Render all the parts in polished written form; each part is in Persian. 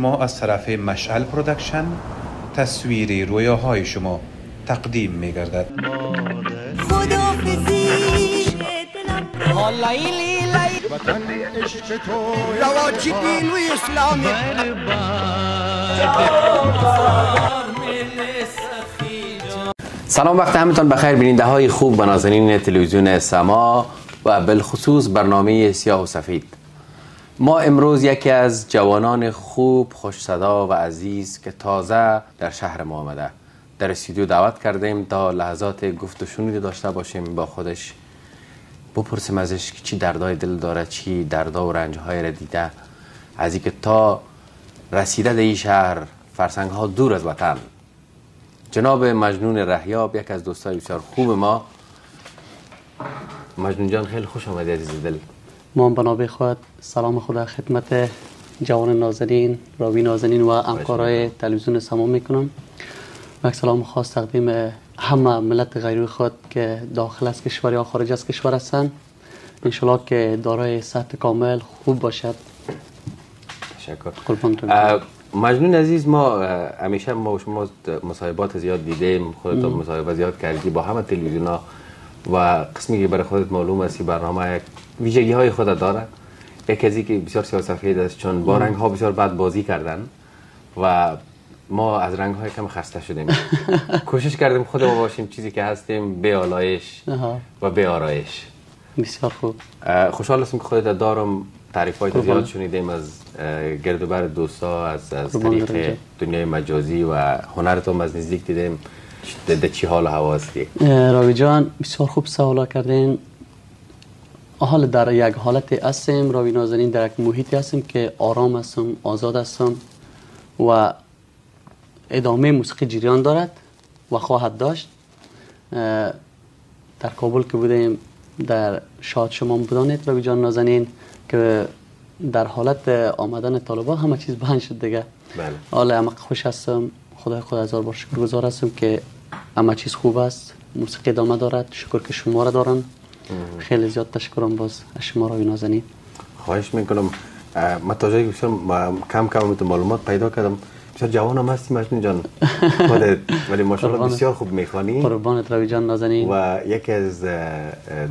ما از طرف مشعل پرودکشن تصویر رویاهای شما تقدیم می گردد. سلام، وقت همتون بخیر بیننده های خوب و نازنین تلویزیون سما و بالخصوص برنامه سیاه و سفید. ما امروز یکی از جوانان خوب، خوش صدا و عزیز که تازه در شهر ما آمده در استودیو دعوت کردیم تا لحظات گفت و شنود داشته باشیم، با خودش بپرسیم ازش که چی دردای دل داره، چی دردا و رنجهای را دیده، از اینکه تا رسیده در این شهر فرسنگ ها دور از وطن. جناب مجنون رهیاب، یک از دوستای بسیار خوب ما. مجنون جان خیلی خوش آمدی عزیز دل. ما بنابه خود سلام خدا خدمت جوان نازنین، راوی نازنین و همکارای تلویزیون سما میکنم و یک سلام خاص تقدیم همه ملت غیری خود که داخل از کشور یا خارج از کشور هستند. انشالله که دارای صحت کامل خوب باشد. تشکر. مجنون عزیز، ما همیشه ما شما مصاحبات زیاد دیدیم، خودت مصاحبه زیاد کردی با همه تلویزیونا و قسمی که برای خودت معلوم است برنامه یک ویژگی های خود داره. یک از که بسیار سیاه سفید است، چون با رنگ ها بسیار بد بازی کردن و ما از رنگ های کم خسته شدیم. کوشش کردیم خود ما باشیم چیزی که هستیم، به آلایش و به آرایش. بسیار خوب. خوشحال هستم که خودت دارم. تعریف های زیاد شنیدیم از گرد و بر دوستا، از طریق دنیای مجازی و هنرتون از نزدیک دیدیم. در چی حال و هوا هستی؟ راوی جان بسیار خوب سوالا کردین. حال در یک حالت هستیم راوی نازنین، در یک محیطی هستیم که آرام هستم، آزاد هستم و ادامه موسیقی جریان دارد و خواهد داشت. در کابل که بودیم در شاد شما بدانید راوی جان نازنین که در حالت آمدن طالبان همه چیز بند شد دیگه. بله. حالا همه خوش هستم، خدا هزار بار شکرگزار هستم که همه چیز خوب است، موسیقی ادامه دارد. شکر که شما را دارم. خیلی زیاد تشکرم باز از شما راوی نازنین. خواهش میکنم. من تا جایی که کم معلومات پیدا کردم بسیار جوان هم هستی مجنون جان خودت، ولی ماشاءالله بسیار خوب میخوانی. قربانت راوی جان نازنین. و یکی از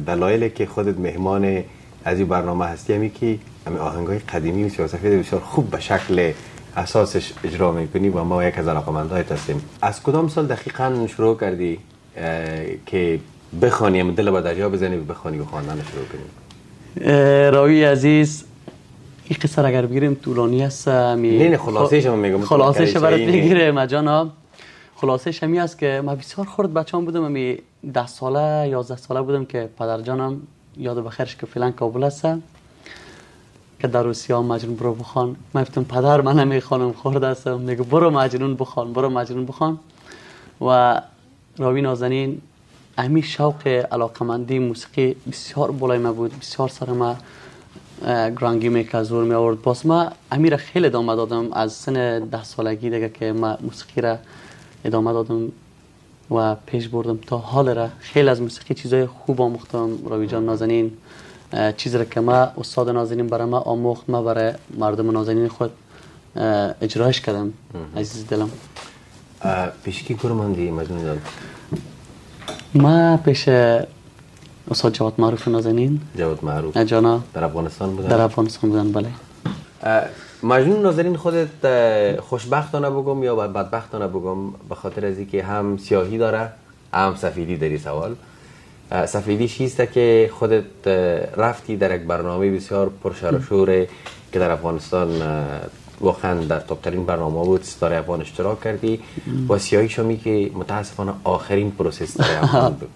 دلایلی که خودت مهمان از این برنامه هستی همی که همین آهنگای قدیمی و سیاه سفید بسیار خوب به شکل اساسش اجرا میکنی و ما یک از علاقه‌مندایت هستیم. از کدام سال دقیقاً شروع کردی که بخوانی، دل با دریا بزنی و بخوانی و خواندن شروع کنی؟ راوی عزیز، این قصه اگر بگیریم طولانی است. نه خلاصه‌اش هم میگم. خلاصه‌اش برات بگیرم مجانا. خلاصه‌اش همی است که من بسیار خرد بچه‌ام بودم، می 10 ساله 11 ساله بودم که پدر جانم یاد بخیرش که فعلا کابل است که در روسیه مجنون برو بخوان. من گفتم پدر من نمیخوانم، خورده هستم. میگه برو مجنون بخوان، برو مجنون بخوان. و راوی نازنین امی شوق علاقمندی موسیقی بسیار بالای ما بود، بسیار سر ما گرانگی میکرد، زور می آورد. باز ما امی را خیلی ادامه دادم از سن 10 سالگی دیگه که ما موسیقی را ادامه دادم و پیش بردم تا حال را. خیلی از موسیقی چیزای خوب آموختم راوی جان نازنین. چیزی را که ما استاد نازنین برای ما آموخت، ما برای مردم نازنین خود اجرایش کردم. عزیز دلم. پیش کی کار ماندی مجنون جان؟ ما پیش استاد جواد معروف نازنین. جواد معروف جانا در افغانستان بودن. در افغانستان بودن، بله. مجنون نازنین خودت خوشبختانه بگم یا بدبختانه بگم، به خاطر از اینکه هم سیاهی داره هم سفیدی داری. سوال سفیدیش هیست که خودت رفتی در یک برنامه بسیار پرشر و شور که در افغانستان واقعا در توپترین برنامه بود، ستاره افغان اشتراک کردی. و سیاهی شمی که متاسفانه آخرین پروسه ستاره افغان بود.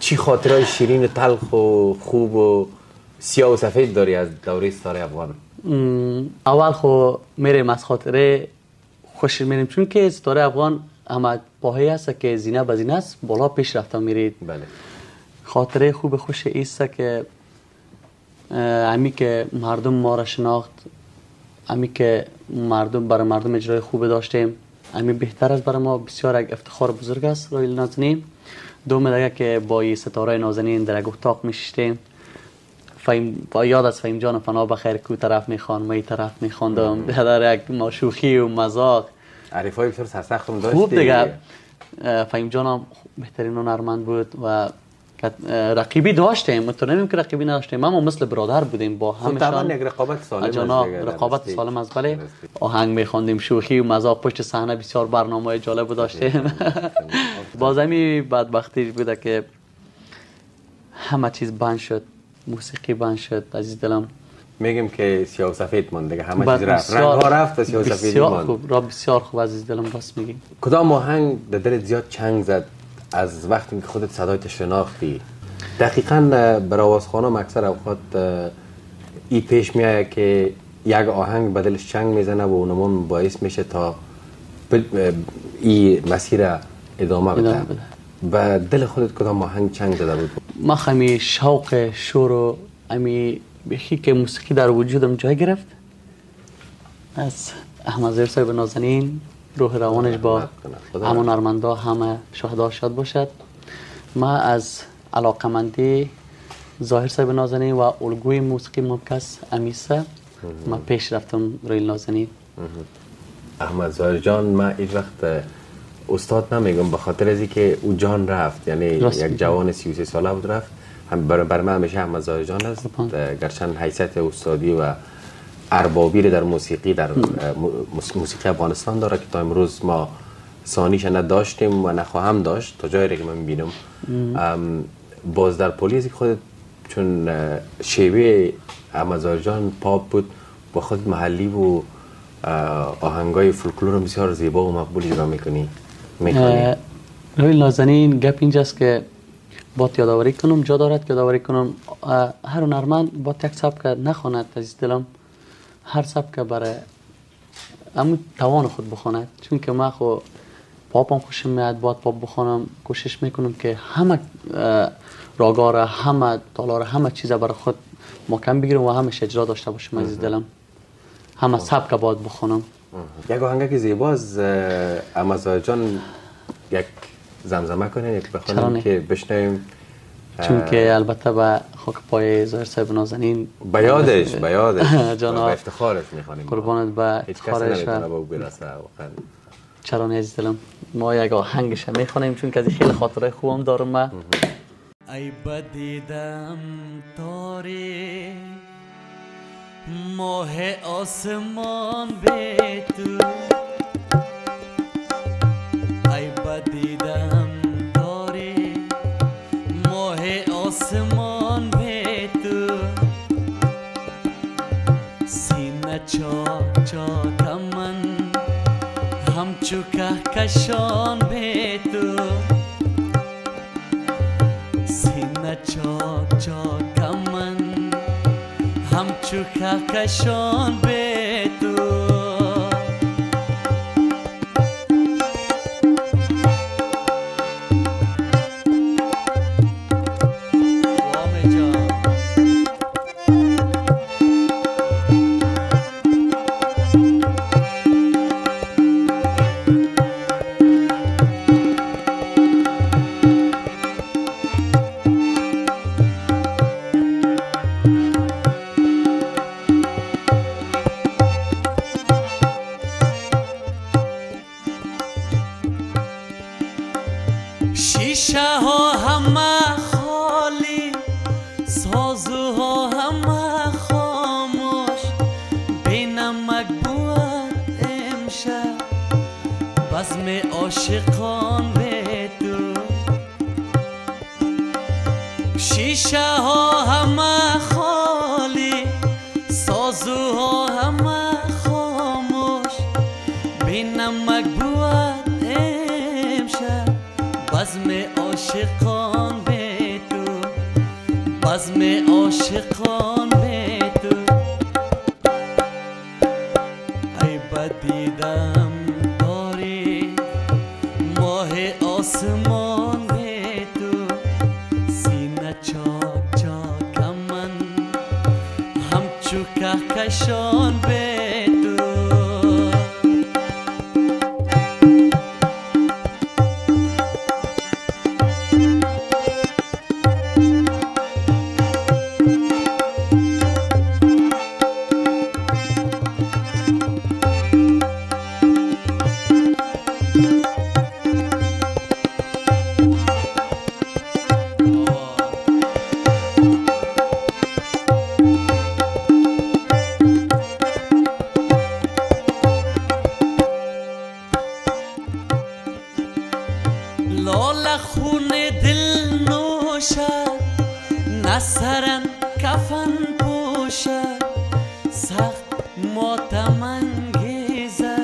چی خاطرهای شیرین و تلخ و خوب و سیاه و سفید داری از دوره ستاره افغان؟ اول خو میریم از خاطره خوش میریم، چون که ستاره افغان اما پاهی است که زینه به زینه است، بالا پیش رفته میرید. بله. خاطره خوب خوش ایست که امی که مردم ما را شناخت، امی که مردم برای مردم اجرای خوب داشتیم، امی بهتر از برای ما بسیار یک افتخار بزرگ است راوی نازنین. دوم دیگه که با ستاره نازنین در یک اتاق میشیدیم، با یاد از فهیم جان فنا بخیر کو طرف میخوان ما این طرف میخواندم در یک مشوخی و مذاق عریفای بسیار سرسخت هم داشتی. خوب دیگه. فهیم جانم بهترین هنرمند بود و رقیبی داشتیم، تو نمیم که رقیبی نداشتیم، اما مثل برادر بودیم با همشان. طبعا یک رقابت سالم است. رقابت سالم است. بله آهنگ میخواندیم، شوخی و مذاق پشت صحنه، بسیار برنامه جالب داشتیم. باز همی بدبختی بوده که همه چیز بند شد، موسیقی بند شد. عزیز دلم میگم که سیاه و سفید ماند دیگه، همه چیز رفت، رنگ ها رفت و سیاه و سفید ماند. بسیار خوب عزیز دلم، راست میگی. کدام آهنگ به دلت زیاد چنگ زد از وقتی که خودت صدایت شناختی؟ دقیقاً بر آوازخوانم اکثر اوقات ای پیش میایه که یک آهنگ به دلش چنگ میزنه و اونمون باعث میشه تا این مسیر ادامه بده. و دل خودت کدام آهنگ چنگ زده بود؟ ما خمی شوق شور و امی بخی که موسیقی در وجودم جای گرفت از احمد ظاهر صاحب نازنین، روح روانش با همون هنرمندا همه شهدا شاد باشد. ما از علاقمندی ظاهر صاحب نازنین و الگوی موسیقی مبکس امیسه ما پیش رفتم روی نازنین. احمد ظاهر جان ما هیچ وقت استاد نمیگم به خاطر از اینکه او جان رفت، یعنی یک جوان 33 ساله بود رفت. هم بر من همیشه احمد ظاهر جان است، گرچند حیثیت استادی و اربابی در موسیقی در موسیقی افغانستان داره که تا امروز ما ثانیش نداشتیم و نخواهم داشت تا جایی که من میبینم. باز در پلیس خود چون شیوه احمد ظاهر جان پاپ بود، با خود محلی و آهنگای فولکلور بسیار زیبا و مقبول اجرا میکنی. روی نازنین گپ اینجاست که باید یادآوری کنم، جا دارد که یادآوری کنم هر هنرمند باید یک سبک نخواند عزیز دلم، هر سبک برای همون توان خود بخواند. چون که من خو پاپم خوشم میاد، باید پاپ بخوانم، کوشش میکنم که همه راگا همه تالار همه چیز برای خود محکم بگیرم و همش اجرا داشته باشم عزیز دلم، همه سبک باید بخونم. یک آهنگ که زیبا از احمد ظاهر جان یک زمزمه کنیم، یک بخونیم که بشنویم، چون که البته به خاک پای ظاهر صاحب نازنین به یادش جناب به افتخارش میخوانیم، قربانت به افتخارش. چرا نه عزیز دلم، ما یک آهنگش میخوانیم چون که از خیلی خاطره خوبم دارم. من ای بدیدم تاری ماه آسمان به تو، ای بدیدم تاری ماه آسمان به تو، سینه چاک چاک من همچو کهکشان به تو، سینه چاک چاک من همچو کهکشان به تو. شیشه ها همه خالی، سازوها همه خاموش، بینمک بود امشب بزم عاشقان به تو، شیشه ها همه خالی، سازوها همه خاموش، بینمک بود امشب بزم عاشقان به تو، بزم عاشقان به تو. ای بدیدم تاری ماه آسمان به تو، سینه چاک چاک من همچو کهکشان به تو. نسرن کفن پوشه سخت ماتم انگیزه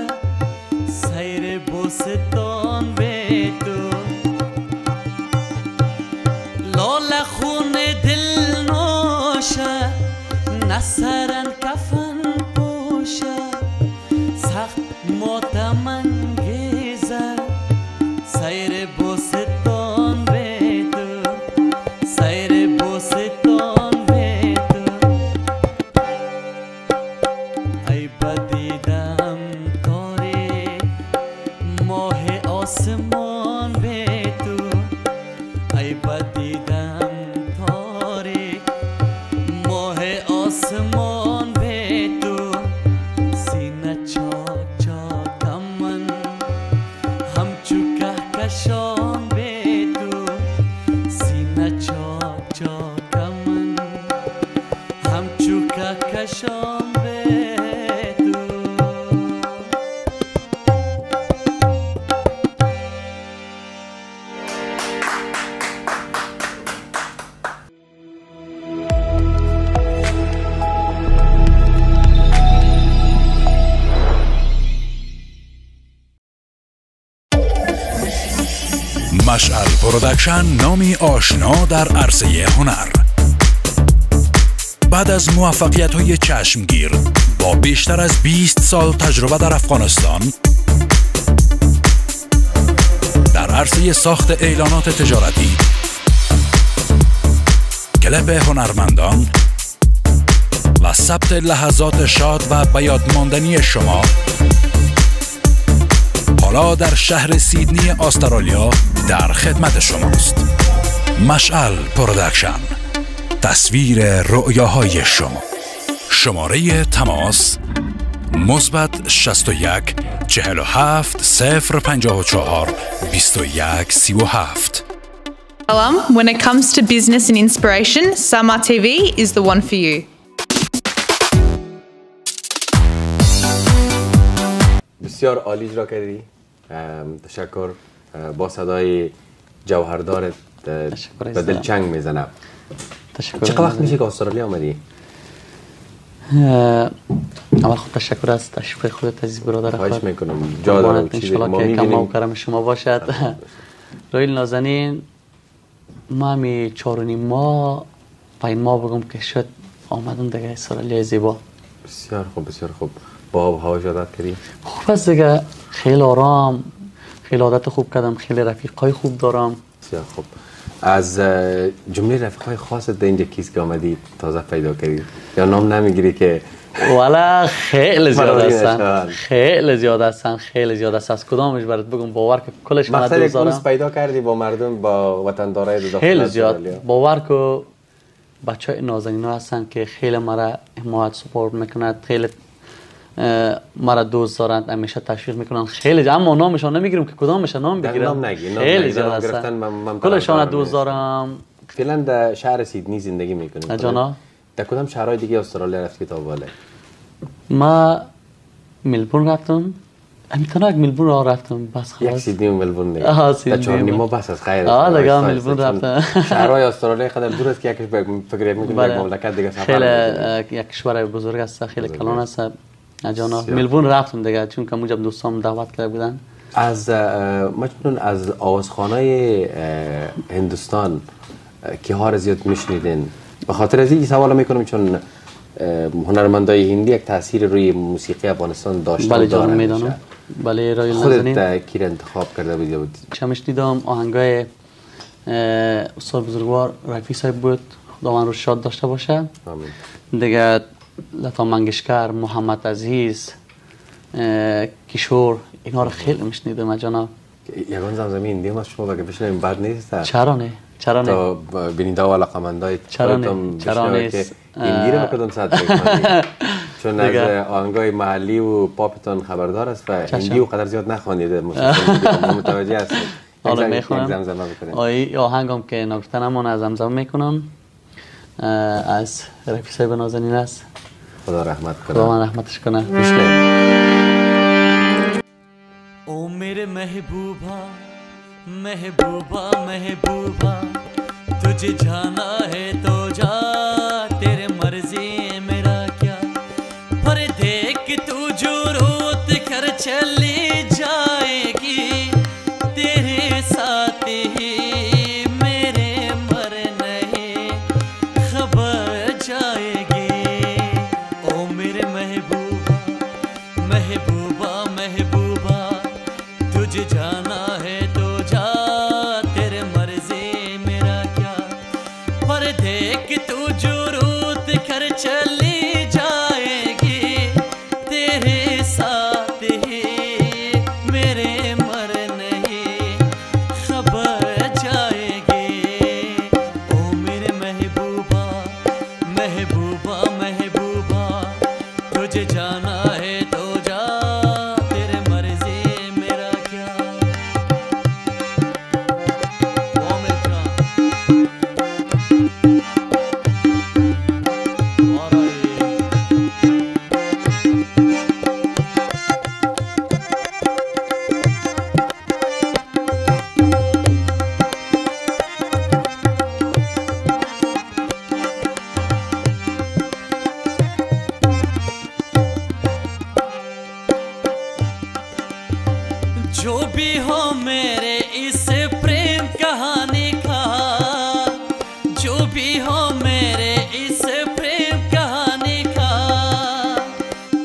سیر بوستان به تو لال خون دل نوشه نسرن کفن پوشه سخت ماتم انگیزه سیر بوستان به تو سیر بوستان به تو ای بدیدم تاریک ماه آسمان به تو ای بدیدم تاریک ماه آسمان به تو سینه چاک چاکم من همچو کهکشان به تو سینه چاک چاکم من همچو کهکشان به تو مشعل پرودکشن نامی آشنا در عرصه هنر. بعد از موفقیت‌های چشمگیر با بیشتر از 20 سال تجربه در افغانستان در عرصه ساخت اعلانات تجارتی، کلیپ هنرمندان و ثبت لحظات شاد و به یاد ماندنی شما، حالا در شهر سیدنی استرالیا در خدمت شماست. مشعل پرودکشن، تصویر رؤیاهای شما. شماره تماس مثبت 61 47 054 21 37. When it comes to business and inspiration, Sama TV is the one for you. بسیار عالی اجرا کردی. تشکر. با صدای جوهردارت به دل چنگ میزنم. چقدر وقت میشه که استرالیا آمدی؟ اول خود تشکر از تشریف خودت عزیز برادر. خواهش میکنم. جا دارم چیزی ما میبینیم. کم و کرم شما باشد. رویل نازنین، ما همی 4.5 ماه پایین ماه بگم که شد آمدم دیگه استرالیا زیبا. بسیار خوب بسیار خوب. با آب و هوا عادت کردی؟ خوب است دیگه، خیلی آرام، خیلی عادت خوب کردم، خیلی رفیقای خوب دارم. بسیار خوب. از جمله رفیقای خاصت در اینجا کیست که آمدی تازه پیدا کردی؟ یا نام نمیگیری که؟ والا خیلی زیاد هستن، خیلی زیاد هستن، خیلی زیاد هستن. از کدامش برات بگم؟ باور که کلش من دوست دارم. مقصد پیدا کردی با مردم، با وطندارای داخل خیلی زیاد. باور که بچهای نازنینا هستن که خیلی مرا حمایت سپورت میکنند، خیلی مرا دوست دارند، همیشه تشویق میکنن. خیلی اما نامشان نمیگیرم که کدامش نام بگیرم. نام نگی. خیلی زیاد هستن. کلشان دوست دارم. فعلا در شهر سیدنی زندگی میکنیم. جانا در کدام شهرهای دیگه استرالیا رفتی تا بالا؟ ما ملبورن رفتم. امیتونک ملبورن را رفتم بس خلاص. یک سیدنی و ملبورن دیگه. سیدنی ما بس از خیر. دیگه ملبورن رفتم. شهرهای استرالیا خیلی دور است که یکیش فکر میکنم یک مملکت دیگه سفر. خیلی یک کشور بزرگ است، خیلی کلان است. جانا ملبورن رفتم دیگه چون که موجب دوستام دعوت کرده بودن. از مجبورن از آوازخوانای هندوستان که ها را زیاد میشنیدین. به خاطر از این سوال میکنم چون هنرمندای هندی یک تاثیر روی موسیقی افغانستان داشته. بله جان میدانم. بله رایل نازنین. خودت کی را انتخاب کرده بودی؟ چمش دیدم آهنگای استاد بزرگوار رفیع صاحب بود، خداوند رو شاد داشته باشه. آمین. دیگه لتا منگشکر، محمد عزیز، کشور، اینا رو خیلی میشنیدم جناب. یگان زمزمه هندی ما شما بگه بشنویم بد نیست؟ چرا نه؟ چرا نه؟ تا بیننده و علاقمندای خودتون بشنوید که هندی رو بکدون صد بکنید. چون از آهنگای محلی و پاپتون خبردار است و هندی و قدر زیاد نخوانیده. متوجه هستید. حالا میخونم. آهنگم که نگفتنمون از زمزمه میکنم از رفیع صاحب نازنین است. خدا رحمت کنه. خدا من رحمتش کنه. او میرے محبوبہ محبوبہ محبوبہ تجھے جانا ہے تو جا जो रोत कर चली जाएगी तेरे साथ ही मेरे मरने खबर जाएगी। ओ मेरे महबूबा महबूबा महबूबा तुझे जाना है तो जा, तेरे मर्जी मेरा क्या। पर देख तू जो रोत कर चली जाएगी तेरे साथ ही मेरे मरने खबर जाएगी। ओ मेरे महबूबा महबूबा महबूबा तुझे जाना है तो जा, तेरे मर्जी मेरा क्या। ओ मेरे जान और आए। जो भी हो मेरे इस प्रेम कहानी का, जो भी हो मेरे इस प्रेम कहानी का,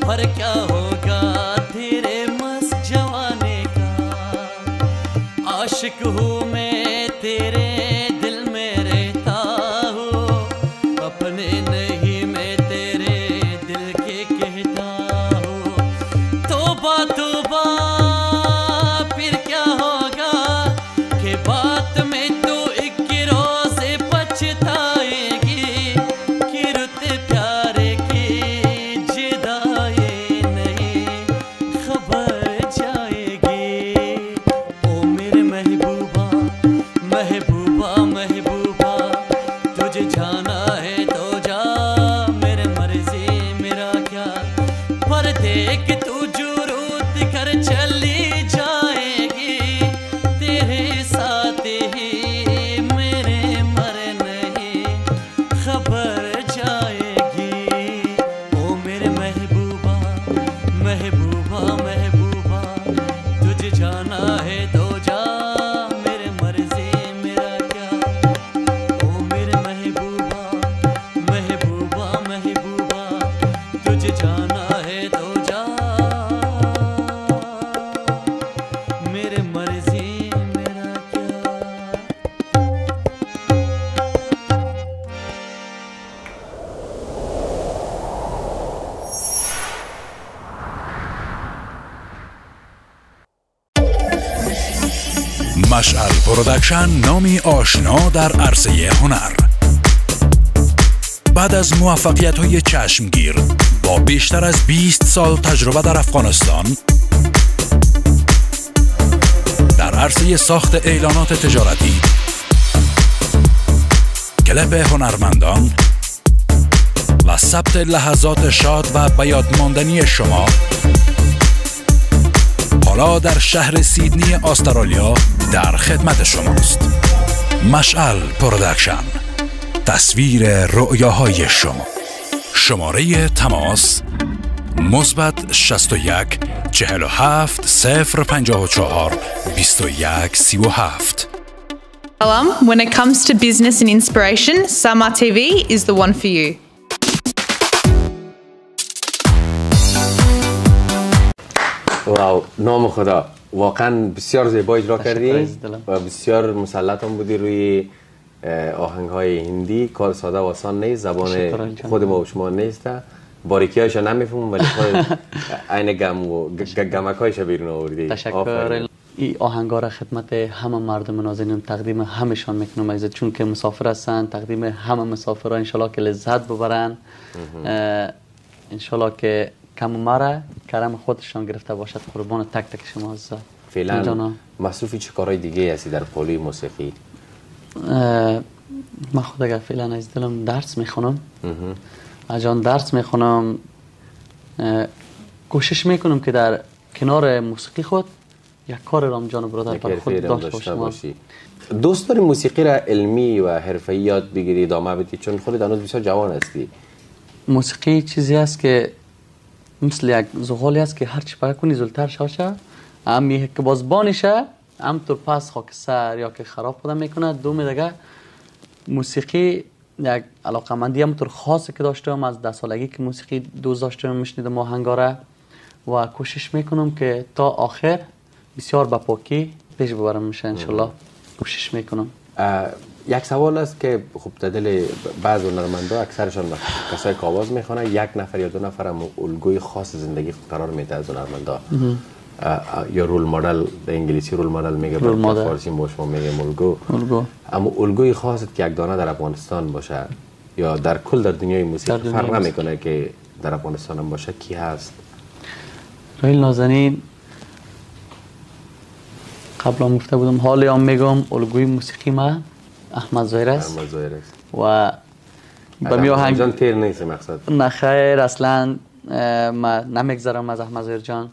पर क्या होगा तेरे मस्त जवानी का। आशिक हूँ मैं तेरे दिल में रहता हूँ, अपने नहीं मैं तेरे दिल के कहता हूँ। तौबा तौबा फिर क्या होगा कि बात में तो एक रोज़े पछताएगी कि रुत प्यार की जुदाई नहीं खबर जाएगी। ओ मेरे महबूबा महबूबा महबूबा तुझे जाना है तो जा, मेरे मर्जी मेरा क्या। पर देख तू जो रोत कर चली जाएगी तेरे साथ ही मेरे मरने खबर जाएगी। ओ मेरे महबूबा महबूबा महबूबा तुझे जाना है तो जा, मेरे मर्जी मेरा क्या। ओ मेरे महबूबा महबूबा महबूबा तुझे जाना है तो जा, मेरे मर्जी मेरा क्या। مشعل پرودکشن نامی آشنا در عرصه هنر. بعد از موفقیت‌های چشمگیر با بیشتر از 20 سال تجربه در افغانستان در عرصه ساخت اعلانات تجارتی، کلپ هنرمندان و ثبت لحظات شاد و به یاد ماندنی شما، حالا در شهر سیدنی استرالیا در خدمت شماست. مشعل پرودکشن، تصویر رؤیاهای شما. شماره تماس مثبت 61 47 054 21 37. When it comes to business and inspiration, Sama TV is the one for you. واو، نام خدا، واقعا بسیار زیبا اجرا کردی دلم. و بسیار مسلط هم بودی روی آهنگ‌های هندی. کار ساده و آسان نیست، زبان خود ما و شما نیست، باریکی‌هاش نمیفهمم، ولی خود عین گم و گمک‌هایش بیرون آوردی. تشکر. این آهنگا را خدمت همه مردم نازنین تقدیم همشان میکنم عزیز، چون که مسافر هستن، تقدیم همه مسافران انشالله که لذت ببرن، انشالله که کم مره کرم خودشان گرفته باشد. قربان تک تک شما عزیز. فعلا مصروف چه کارهای دیگه هستی در پالوی موسیقی؟ من خود اگر فعلا از دلم درس میخونم، اجان درس میخونم، کوشش میکنم که در کنار موسیقی خود یک کار رامجان برادر برای خود داشته باشی. دوست داری موسیقی را علمی و حرفه‌ای یاد بگیری، ادامه بدی، چون خودت هنوز بسیار جوان هستی؟ موسیقی چیزی است که مثل یک زغالی است که هر چی پاک کنی زلتر شاشه، امی که باز بانشه همطور پس خاکستر یا که خراب خودم میکنه. دوم دیگه موسیقی یک علاقمندی همطور خاصی که داشتم از 10 سالگی که موسیقی دوست داشتم میشنیدم آهنگاره و کوشش میکنم که تا آخر بسیار با پاکی پیش ببرم میشه انشالله. کوشش میکنم. یک سوال است که خب در دل بعض هنرمندا اکثرشان کسایی که آواز میخوانه یک نفر یا 2 نفر هم الگوی خاص زندگی قرار میده از هنرمندا، یا رول مدل، به انگلیسی رول مدل میگه، به فارسی ما شما میگیم الگو. اما الگوی خاص که یک دانه در افغانستان باشه یا در کل در دنیای موسیقی فرق نمیکنه که در افغانستان هم باشه، کی هست؟ رایل نازنین قبل هم گفته بودم، حالی هم میگم الگوی موسیقی ما احمد ظاهر است. احمد ظاهر است و به می آهنگ جان تیر نیست مقصد. نه خیر، اصلا ما نمیگذرم از احمد ظاهر جان.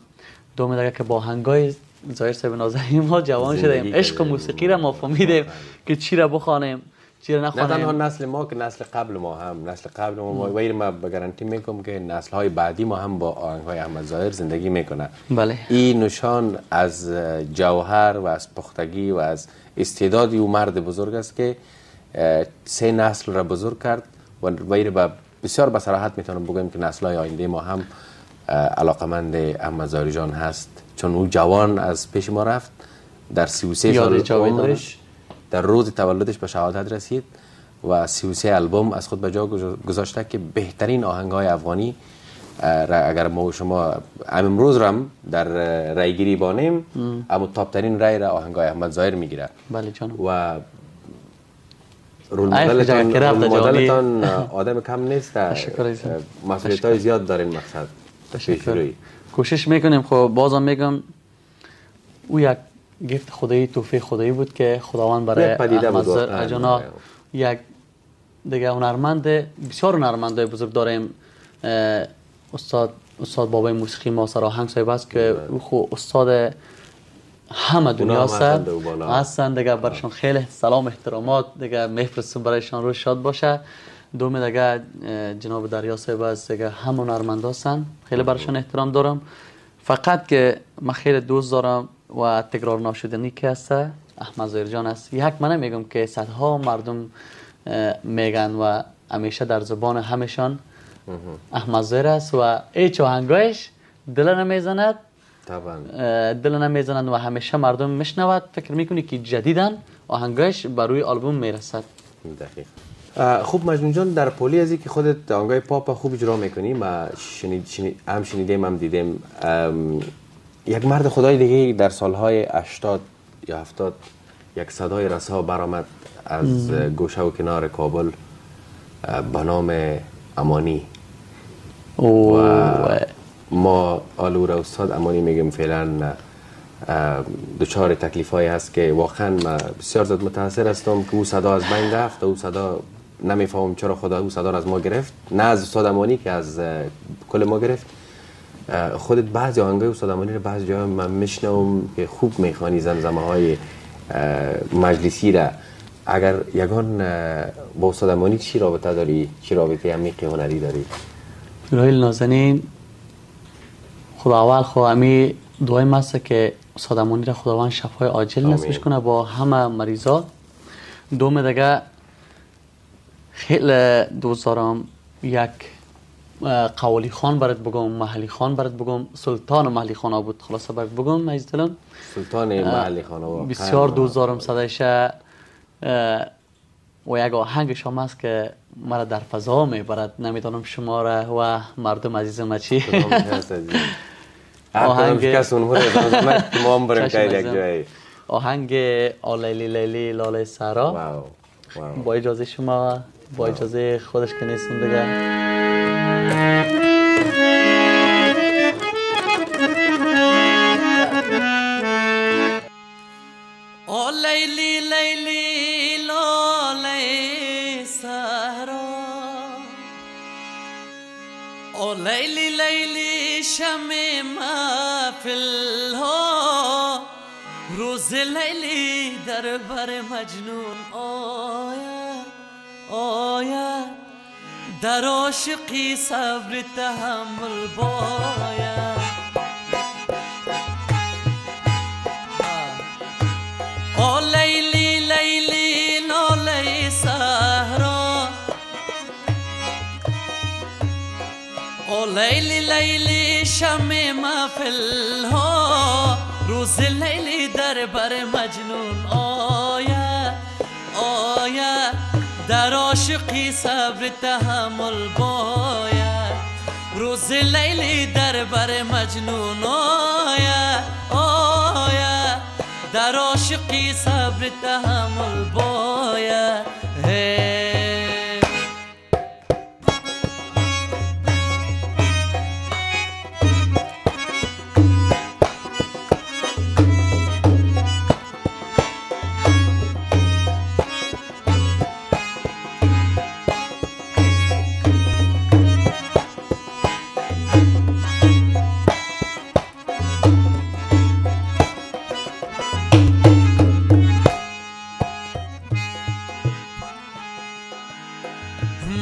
دوم دیگه که با آهنگای ظاهر صاحب نازنین ما جوان شدیم، عشق موسیقی را ما فهمیدیم که چی را بخوانیم چی را نخوانیم. نه تنها نسل ما که نسل قبل ما هم، نسل قبل ما ما به گارانتی میگم که نسل های بعدی ما هم با آهنگ های احمد ظاهر زندگی میکنه. بله. این نشان از جوهر و از پختگی و از استعدادی او مرد بزرگ است که 3 نسل را بزرگ کرد و ویر با بسیار به صراحت میتونم بگم که نسل های آینده ما هم علاقمند احمد ظاهر جان هست، چون او جوان از پیش ما رفت، در 33 سال عمرش در روز تولدش به شهادت رسید و 33 البوم از خود به جا گذاشته که بهترین آهنگ‌های افغانی را اگر ما و شما امروز هم در رایگیری بانیم، اما تاپ ترین رای را آهنگ‌های احمد ظاهر میگیره. بله جانم. و رول مدلتان آدم کم نیست، مسئولیت‌های زیاد دارین مقصد. کوشش میکنیم. خب بازم میگم او یک گفت خدایی، توفیق خدایی بود که خداوند برای احمد ظاهر جان یک دیگه هنرمند، بسیار هنرمندای بزرگ داریم. استاد بابای موسیقی ما سراهنگ صاحب است که او خو استاد همه دنیا هستن دیگه. برشان خیلی سلام احترامات دیگه میفرستم برایشان، روز شاد باشه. دوم دیگه جناب دریا صاحب است دیگه، هم هنرمند هستن، خیلی برشان احترام دارم. فقط که من خیلی دوست دارم و تکرار نشدنی که هست احمد ظاهر جان است. یک من میگم که صدها مردم میگن و همیشه در زبان همشان احمد ظاهر است و هیچ آهنگایش دل نمیزند، دل نمیزند و همیشه مردم میشنود فکر میکنی که جدیدن آهنگایش بر روی آلبوم میرسد. دقیق. خوب مجنون جان، در پولی ازی که خودت آهنگای پاپ خوب اجرا میکنی، ما هم شنیدیم هم دیدیم. یک مرد خدای دیگه در سالهای 80 یا 70 یک صدای رسا برآمد از گوشه و کنار کابل به نام امانی. و ما آلو را استاد امانی میگم فعلا دچار تکلیف هایی هست که واقعا من بسیار زیاد متاثر هستم که او صدا از بین رفت. او صدا نمیفهمم چرا خدا او صدا از ما گرفت، نه از استاد امانی که از کل ما گرفت. خودت بعضی آهنگای استاد امانی رو بعضی جا من میشنوم که خوب میخوانی، زمزمه های مجلسی را. اگر یگان با استاد امانی چی رابطه داری؟ چی رابطه عمیق هنری داری؟ رایل نازنین، خدا اول خو امی دعای ماسته که استاد امانی را خداوند شفای عاجل نصیب کنه با همه مریضات. دوم دیگه خیلی دوست دارم یک قوالی خان برات بگم، محلی خان برات بگم، سلطان محلی خان بود خلاصه برات بگم از دلم. سلطان محلی خان بسیار دوست دارم صدایش و یک آهنگش هم است که مرا در فضا میبرد، نمیدانم شما را و مردم عزیزم چی. آهنگ آهنگ آلیلی لیلی لاله سرا. با اجازه شما، با اجازه خودش که نیستم دیگه. لیلی لیلی لاله سرا، او لیلی لیلی شمع محفل ها، روز لیلی در بر مجنون آید آید، در عاشقی صبر تحمل باید. آ لیلی لیلی ناله صحرا، آ لیلی لیلی شمع محفل ها، روز لیلی در بر مجنون آید آید. در عاشقی صبر تحمل باید، روز لیلی در بر مجنون آید آید. در عاشقی صبر تحمل باید.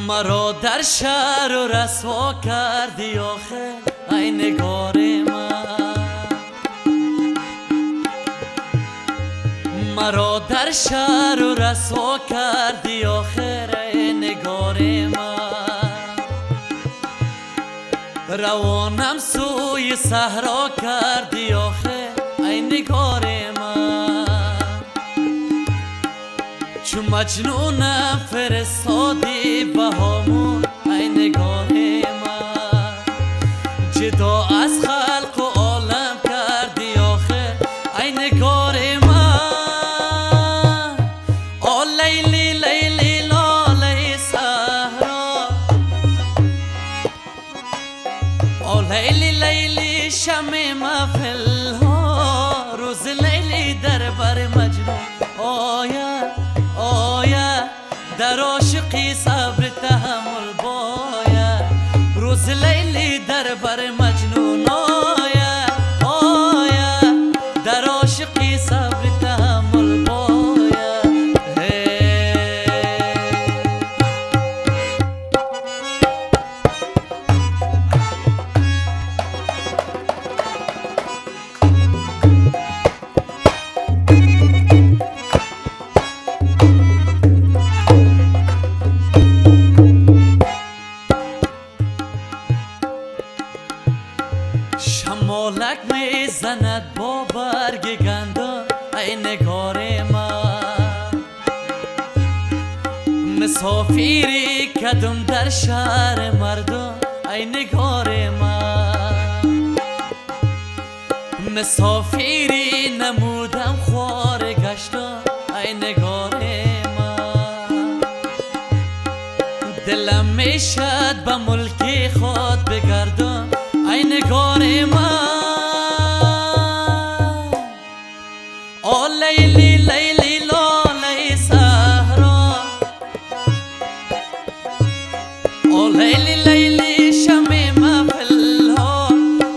مرا در شهر و رسوا کردی آخه ای نگار من، مرا در شهر و رسوا کردی آخر ای نگار من. روانم سوی صحرا کردی آخه ای نگار من. چون مجنونم فرستادی بهامون ای نگاه من. جدا از خلق و عالم کردی آخه ای نگار من. آ لیلی لیلی لاله صحرا، آ لیلی لیلی شمع محفل ها، روز لیلی در بر مجنون آید آید. در عاشقی صبر تحمل باید، روز لیلی در بر مجنون آید آید. در عاشقی صبر تحمل باید. شمالک میزند با برگ گندم ای نگار من. مسافری کدم در شهر مردم ای نگار من. مسافری نمودم خوار گشتم ای نگار من. دلم میشد به ملک خود بگردم ای نگار من. آ لیلی لیلی لاله صحرا، آ لیلی لیلی شمع محفل ها،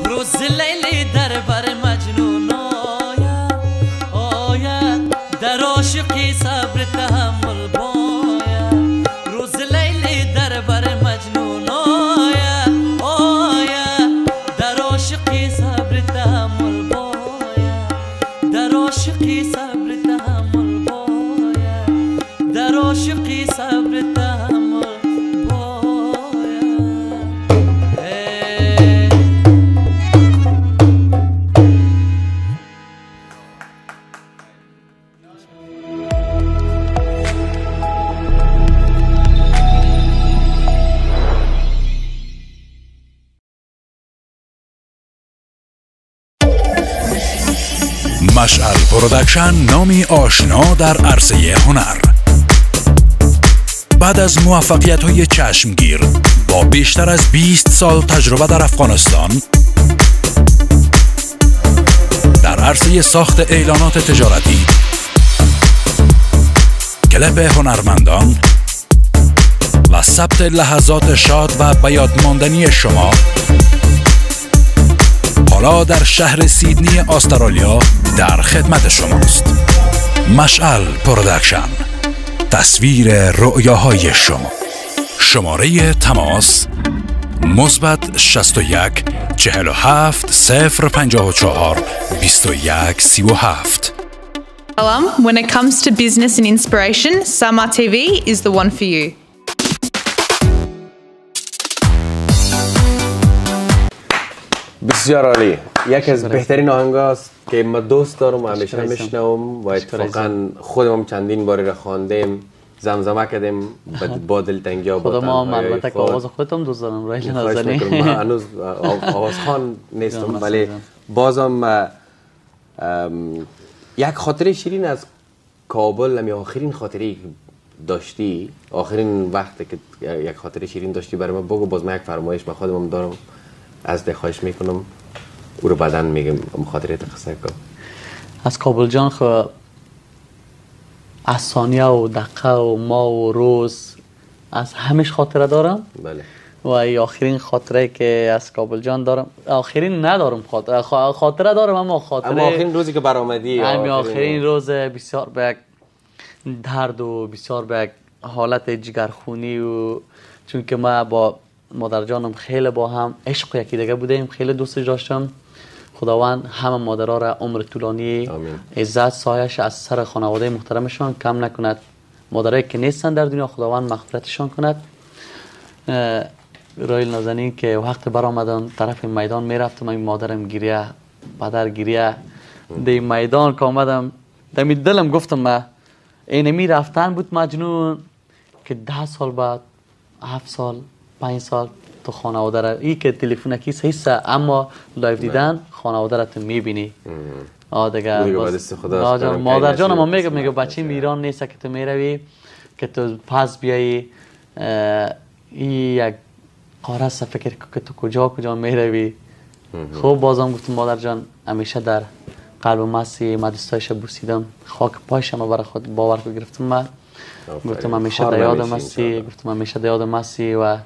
روز لیلی در بر مجنون آید آید. در عاشقی صبر تحمل باید، روز لیلی در بر مجنون آید آید. در عاشقی صبر تحمل باید، در عاشقی صبر تحمل باید، در عاشقی صبر تحمل باید. مشعل پرودکشن نامی آشنا در عرصه هنر. بعد از موفقیت‌های چشمگیر با بیشتر از 20 سال تجربه در افغانستان، در عرصه ساخت اعلانات تجارتی، کلیپ هنرمندان و ثبت لحظات شاد و به یاد ماندنی شما، حالا در شهر سیدنی استرالیا در خدمت شماست. مشعل پرودکشن، تصویر رؤیاهای شما. شماره تماس مثبت 61 47 054 21 37. When it comes to business and inspiration, Sama TV is the one for you. بسیار عالی. یکی از بهترین آهنگاست که ما دوست دارم و همیشه میشنوم و اتفاقا خودم چندین باری را خواندیم، زمزمه کردیم با دلتنگی و با خدا ما البته که آواز خودم دوست دارم رایل نازنین. من هنوز آوازخوان نیستم ولی بازم یک خاطره شیرین از کابل، همی آخرین خاطره داشتی، آخرین وقتی که یک خاطره شیرین داشتی برای من بگو. باز من یک فرمایش من خودم دارم، از خواهش میکنم او رو بعداً میگم خاطره قصه کن. از کابل جان خو از ثانیه و دقیقه و ماه و روز از همش خاطره دارم. بله. و ای آخرین خاطره که از کابل جان دارم، آخرین ندارم، خاطره دارم اما خاطره اما آخرین روزی که برآمدی، آخرین روز بسیار به درد و بسیار به حالت جگرخونی و چون که ما با مادر جانم خیلی با هم عشق یکی دیگه بودیم، خیلی دوستش داشتم. خداوند همه مادرها را عمر طولانی، عزت، سایش از سر خانواده محترمشان کم نکند. مادرایی که نیستن در دنیا خداوند مغفرتشان کند. رایل نازنین که وقت برآمدن طرف میدان میرفتم، این مادرم گریه، پدر گریه، دی میدان که آمدم دمی دلم گفتم ما اینمی رفتن بود مجنون که 10 سال بعد، 7 سال، 5 سال تو خانواده را، ای که تلفن کی صحیح اما لایو دیدن خانواده را تو میبینی. دیگه مادر جانم میگه بچه ایران نیست که تو میروی که تو پس بیایی یک قارس فکر که تو کجا میروی. خب بازم گفتم مادر جان همیشه در قلب مسی مدستایش بوسیدم، خاک پایشم برای خود باور کو گرفتم. من گفتم همیشه در یاد مسی، گفتم همیشه در یاد مسی و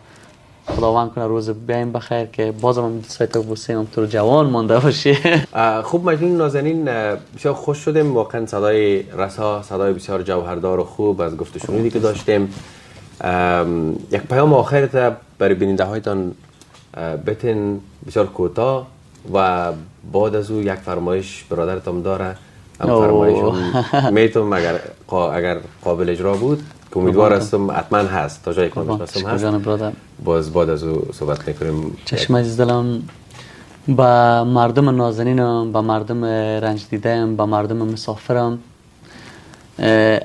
خداوند کنه روز بیایم بخیر که بازم هم دستایت بوسیم تو جوان مانده باشی. خوب مجنون نازنین، بسیار خوش شدیم. واقعا صدای رسا، صدای بسیار جوهردار و خوب از گفت و شنودی که داشتیم. یک پیام آخرت برای بیننده هایتان بتین بسیار کوتاه و بعد از او یک فرمایش برادرتان داره. هم فرمایش میتونم اگر قابل اجرا بود که امیدوار هستم حتما هست تا جایی که هستم هست. باز بعد از او صحبت میکنیم. چشم عزیز دلم با مردم نازنینم، با مردم رنج دیدم، با مردم مسافرم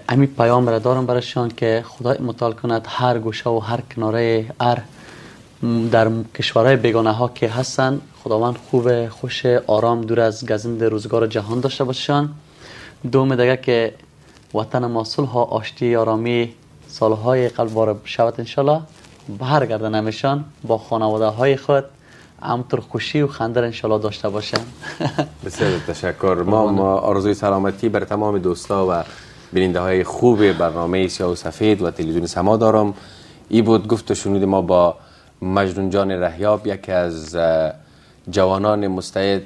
امی پیام را دارم برایشان که خدای متعال کند هر گوشه و هر کناره در کشورهای بیگانه ها که هستن خداوند خوب، خوش، آرام، دور از گزند روزگار جهان داشته باشن. دوم دیگه که وطن ما صلح، آشتی، آرامی سالهای قلب شود انشالله. برگردن همیشان با خانواده های خود همطور خوشی و خنده انشالله داشته باشن. بسیار تشکر. ما آرزوی سلامتی بر تمام دوستا و بیننده های خوب برنامه سیاه و سفید و تلویزیون سما دارم. ای بود گفت و شنود ما با مجنون جان رهیاب، یکی از جوانان مستعد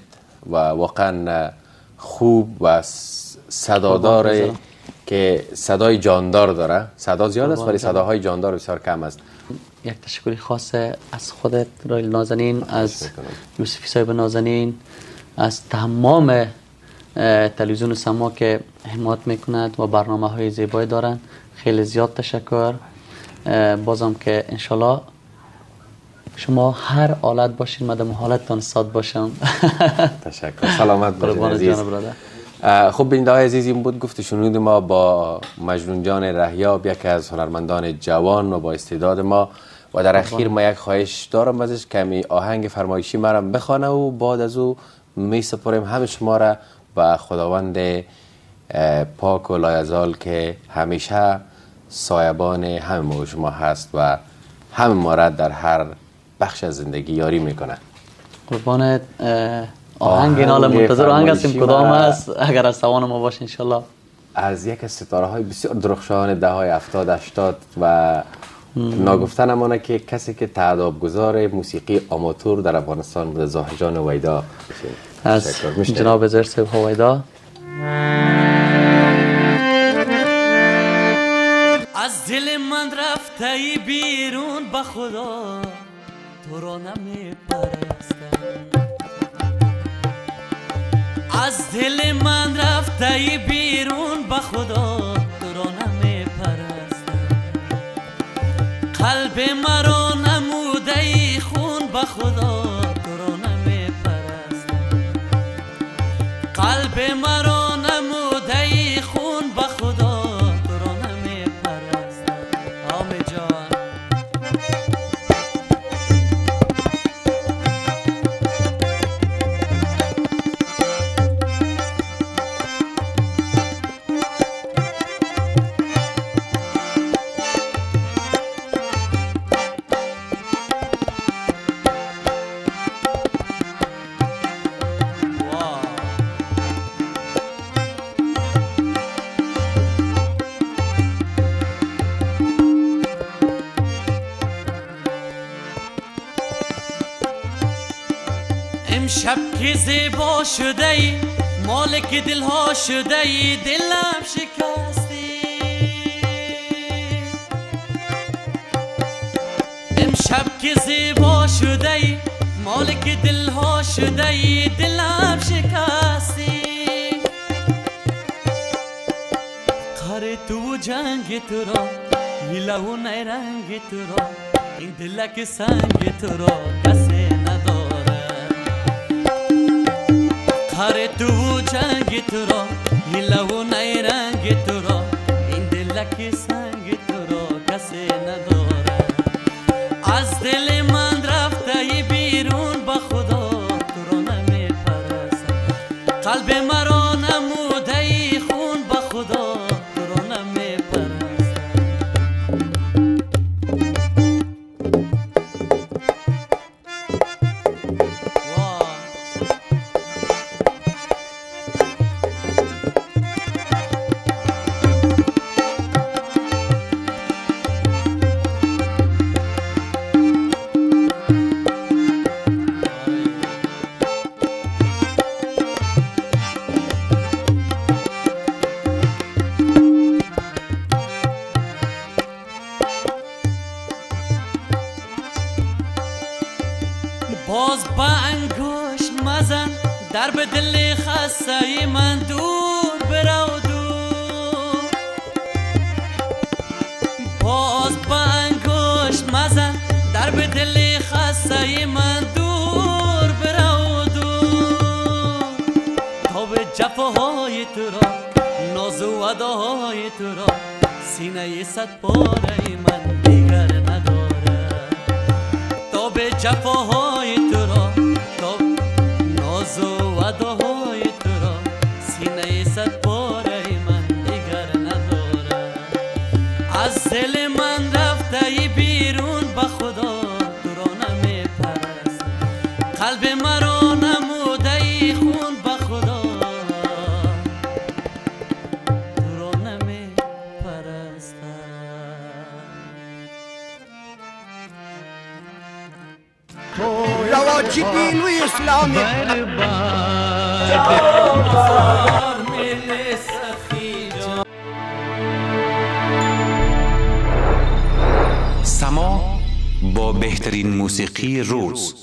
و واقعا خوب و صدادار که صدای جاندار داره. صدا زیاد است ولی صداهای جاندار بسیار کم است. یک تشکری خاص از خودت رایل نازنین، از یوسفی صاحب نازنین، از تمام تلویزیون سما که حمایت میکند و برنامه های زیبایی دارن. خیلی زیاد تشکر. بازم که انشالله شما هر حالت باشین مدام حالتتان ساد باشم. تشکر. سلامت باشین عزیز. خب بیننده های عزیز، این بود گفت شنود ما با مجنون جان رهیاب، یکی از هنرمندان جوان و با استعداد ما. و در اخیر ما یک خواهش دارم ازش کمی آهنگ فرمایشی مرم بخوانه و بعد از او می سپاریم همه شما را و خداوند پاک و لایزال که همیشه سایبان همه ما شما هست و همه ما را در هر بخش از زندگی یاری میکنه. قربانت. آهنگ این حال منتظر آهنگ هستیم کدام است اگر از توان ما باشه انشالله. از یک از ستاره های بسیار درخشان دههای 70 80 و ناگفتن امانه که کسی که تعداب گذار موسیقی آماتور در افغانستان بوده، ظاهر جان ویدا. از جناب زهر صاحب ویدا. از دل من رفت رفته بیرون به خدا تو را نمی پرستم. از دل من رفته بیرون به خدا تو را نمی پرستم. قلب مرا نموده ای خون به خدا تو را نمی پرستم. قلب مرا نموده ای خون به خدا تو را نمی پرستم. آمی جان امشب که زیبا شده ای مالک دلها شده ای دلم شکستی. امشب که زیبا شده ای مالک دلها شده ای دلم شکستی. قهر تو جنگ تو را هیله و نیرنگ تو را این دلک سنگ تو را کسی نداره. قهر تو جنگ تو را هیله و نیرنگ تو را این دلک سنگ تو را کسی نداره. از دل من رفته بیرون به خدا تو را نمی پرستم. قلب مرا نموده ای خون به خدا تو را نمی پرستم. باز با انگوش مزن در به دل خسته من دور برو دور. باز با انگوش مزن در به دل خسته من دور برو دور. تا به جفاهای تو را ناز و اداهای تو را سینه صد پاره من دیگر نداره. تا به جفاهای تو را تا ناز و اداهای تو را سینه صد پاره من دیگر نداره. از دل من رفته بیرون به خدا تو را نمی پرستم. قلب مرا نموده ای خون به خدا تو را نمی پرستم. رواجی دین و اسلامی سما با بهترین موسیقی روز